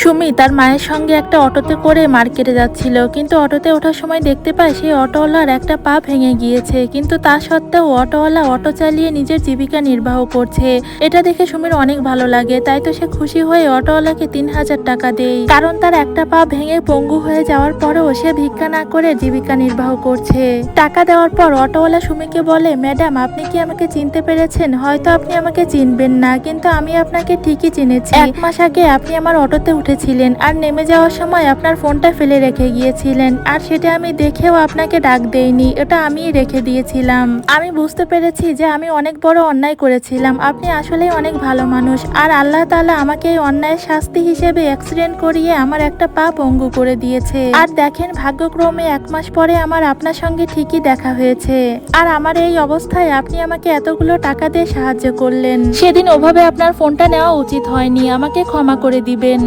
সুমি তার মায়ের সঙ্গে একটা অটোতে করে মার্কেটে যাচ্ছিল, কিন্তু অটোতে ওঠার সময় দেখতে পায় সেই অটোওয়ালার একটা পা ভেঙে গিয়েছে। কিন্তু তা সত্ত্বেও অটোওয়ালা অটো চালিয়ে নিজের জীবিকা নির্বাহ করছে। এটা দেখে সুমির অনেক ভালো লাগে, তাই তো সে খুশি হয়ে অটোওয়ালাকে 3,000 টাকা দেয়, কারণ তার একটা পা ভেঙে পঙ্গু হয়ে যাওয়ার পরেও সে ভিক্ষা না করে জীবিকা নির্বাহ করছে। টাকা দেওয়ার পর অটোওয়ালা সুমিকে বলে, ম্যাডাম আপনি কি আমাকে চিনতে পেরেছেন? হয়তো আপনি আমাকে চিনবেন না, কিন্তু আমি আপনাকে ঠিকই চিনেছি। 1 মাস আগে আপনি আমার অটোতে উঠেছিলেন আর নেমে যাওয়ার সময় আপনার ফোনটা ফেলে রেখে গিয়েছিলেন, আর সেটা আমি দেখেও আপনাকে ডাক দেইনি, এটা আমিই রেখে দিয়েছিলাম। আমি বুঝতে পেরেছি যে আমি অনেক বড় অন্যায় করেছিলাম। আপনি আসলেই অনেক ভালো মানুষ, আর আল্লাহ তাআলা আমাকে এই অন্যায়ের শাস্তি হিসেবে অ্যাক্সিডেন্ট করিয়ে আমার একটা পা পঙ্গু করে দিয়েছে। আর দেখেন, ভাগ্যক্রমে 1 মাস পরে আমার আপনার সঙ্গে ঠিকই দেখা হয়েছে, আর আমার এই অবস্থায় আপনি আমাকে এতগুলো টাকা দিয়ে সাহায্য করলেন। সেদিন ওভাবে আপনার ফোনটা নেওয়া উচিত হয়নি, আমাকে ক্ষমা করে দিবেন।